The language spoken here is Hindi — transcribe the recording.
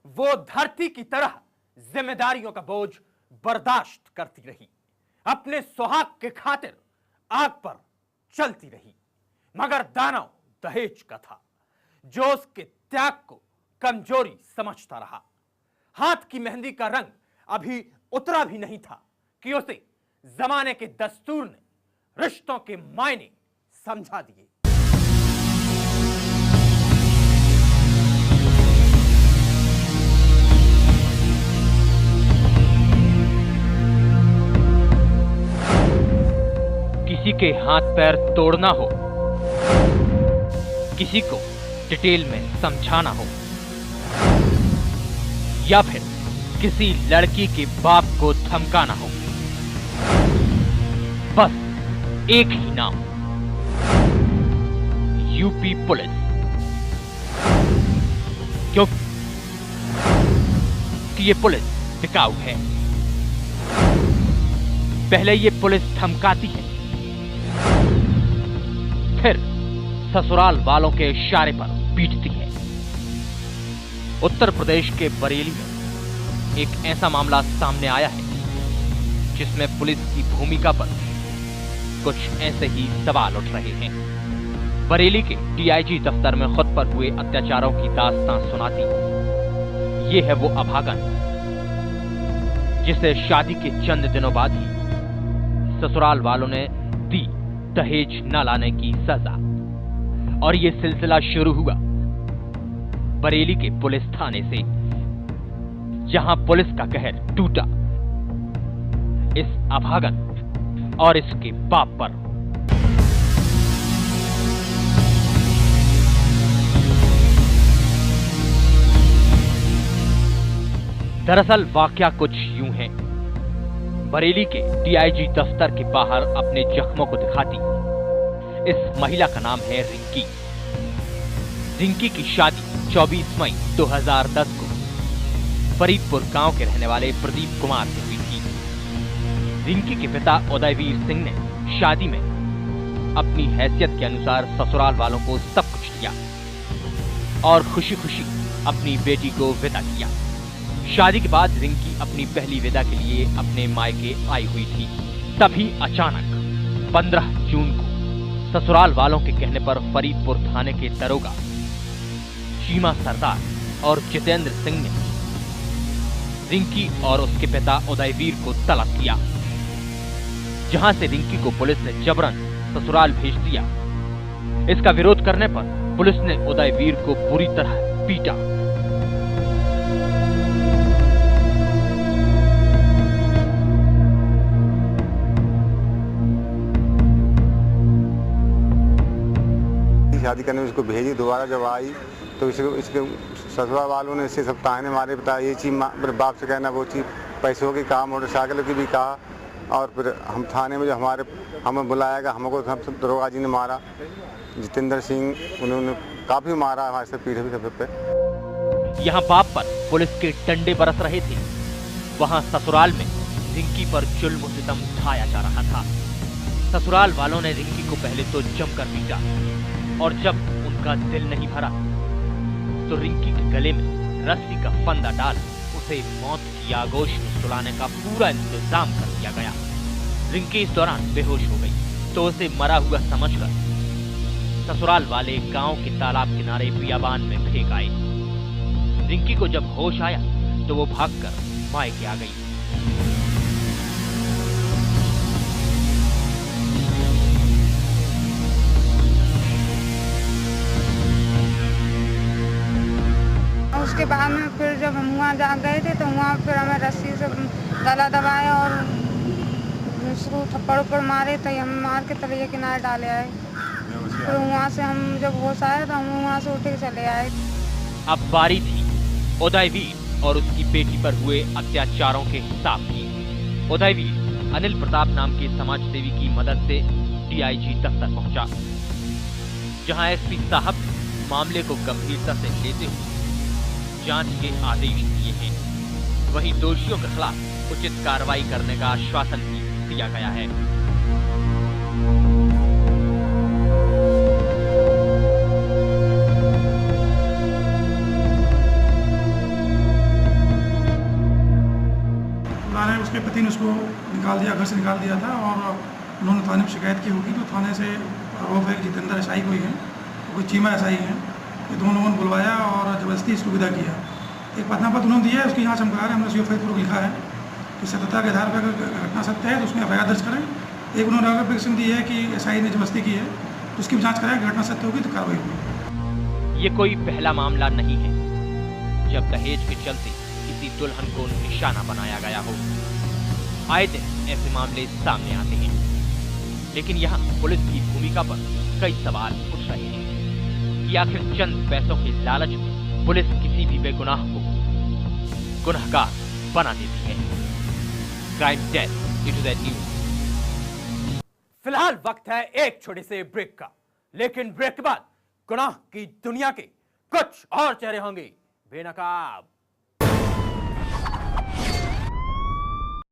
वो धरती की तरह जिम्मेदारियों का बोझ बर्दाश्त करती रही, अपने सुहाग के खातिर आग पर चलती रही। मगर दानव दहेज का था, जो उसके त्याग को कमजोरी समझता रहा। हाथ की मेहंदी का रंग अभी उतरा भी नहीं था कि उसे जमाने के दस्तूर ने रिश्तों के मायने समझा दिए। किसी के हाथ पैर तोड़ना हो, किसी को डिटेल में समझाना हो, या फिर किसी लड़की के बाप को धमकाना हो, बस एक ही नाम, यूपी पुलिस। क्योंकि ये पुलिस टिकाऊ है। पहले ये पुलिस धमकाती है, फिर ससुराल वालों के इशारे पर पीटती है। उत्तर प्रदेश के बरेली में एक ऐसा मामला सामने आया है जिसमें पुलिस की भूमिका पर कुछ ऐसे ही सवाल उठ रहे हैं। बरेली के डीआईजी दफ्तर में खुद पर हुए अत्याचारों की दास्तां सुनाती ये है वो अभागन जिसे शादी के चंद दिनों बाद ही ससुराल वालों ने दी दहेज न लाने की सजा। और ये सिलसिला शुरू हुआ बरेली के पुलिस थाने से, जहां पुलिस का कहर टूटा इस अभागन और इसके बाप पर। दरअसल वाकया कुछ यूं है। बरेली के डीआईजी दफ्तर के बाहर अपने जख्मों को दिखाती इस महिला का नाम है रिंकी। रिंकी की शादी 24 मई 2010 को फरीदपुर गांव के रहने वाले प्रदीप कुमार से हुई थी। रिंकी के पिता उदयवीर सिंह ने शादी में अपनी हैसियत के अनुसार ससुराल वालों को सब कुछ दिया और खुशी खुशी अपनी बेटी को विदा किया। शादी के बाद रिंकी अपनी पहली विदा के लिए अपने मायके आई हुई थी। तभी अचानक 15 जून को ससुराल वालों के कहने पर फरीदपुर थाने के दरोगा शीमा सरदार और जितेंद्र सिंह ने रिंकी और उसके पिता उदयवीर को तलब किया, जहां से रिंकी को पुलिस ने जबरन ससुराल भेज दिया। इसका विरोध करने पर पुलिस ने उदयवीर को बुरी तरह पीटा। शादी करने में उसको भेजी। दोबारा जब आई तो इसके ससुराल वालों ने इससे सब ताने मारे, बताया ये चीज़ मेरे बाप से कहना, वो चीज़ पैसों की कहा, मोटरसाइकिल की भी कहा। और फिर हम थाने में जो हमें बुलाया गया, हमको सब दरोगा जी ने मारा। जितेंद्र सिंह उन्होंने काफ़ी मारा, हमारे से पीठ भी सब पे। यहाँ बाप पर पुलिस के डंडे बरस रहे थे, वहाँ ससुराल में रिंकी पर जुल्म सितम ढाया जा रहा था। ससुराल वालों ने रिंकी को पहले तो जमकर पीटा और जब उनका दिल नहीं भरा तो रिंकी के गले में रस्सी का फंदा डाल उसे मौत की आगोश में सुलाने का पूरा इंतजाम कर दिया गया। रिंकी इस दौरान बेहोश हो गई तो उसे मरा हुआ समझकर ससुराल वाले गांव के तालाब किनारे बियाबान में फेंक आए। रिंकी को जब होश आया तो वो भागकर मायके आ गई। उसके बाद में फिर जब हम वहाँ जा गए थे तो वहाँ फिर हमें रस्सी से गला दबाया और उसको थप्पड़ ऊपर मारे, तो हम मार के तलिए किनारे डाले आए। फिर वहाँ से हम जब होश आया तो हम वहाँ से उठ के चले आए। अब बारी थी उदयवीर और उसकी बेटी पर हुए अत्याचारों के हिसाब की। उदयवीर अनिल प्रताप नाम के समाज सेवी की मदद से डीआईजी दफ्तर पहुंचा, जहां एसपी साहब मामले को गंभीरता से लेते हुए जांच के आदेश दिए हैं। वहीं दोषियों के खिलाफ उचित कार्रवाई करने का आश्वासन भी दिया गया है। उसके पति ने उसको निकाल दिया, घर से निकाल दिया था और उन्होंने थाने में शिकायत की होगी। तो थाने से आरोप है कि जितेंद्र एसआई कोई है, कोई चीमा एसआई है, ये दोनों लोगों ने बुलवाया और ज़बरदस्ती इसको विदा किया। एक पतना पत्र उन्होंने दिया है, उसकी जाँच हम करा रहे हैं। हमने सीओ फैसपूर्वक लिखा है कि सत्यता के आधार पर अगर घटना सत्य है तो उसमें एफआईआर दर्ज करें। एक उन्होंने एप्लीकेशन दी है कि एसआई ने ज़बरदस्ती की है, तो उसकी भी जाँच कराएं। घटना सत्य होगी तो कार्रवाई होगी। ये कोई पहला मामला नहीं है जब दहेज के चलते किसी दुल्हन को निशाना बनाया गया हो। आए दिन ऐसे मामले सामने आते हैं, लेकिन यहाँ पुलिस की भूमिका पर कई सवाल उठ रहे हैं कि आखिर चंद पैसों के लालच में पुलिस किसी भी बेगुनाह को गुनहगार बना देती है। Crime desk A2Z news. फिलहाल वक्त है एक छोटे से ब्रेक का, लेकिन ब्रेक के बाद गुनाह की दुनिया के कुछ और चेहरे होंगे बेनकाब।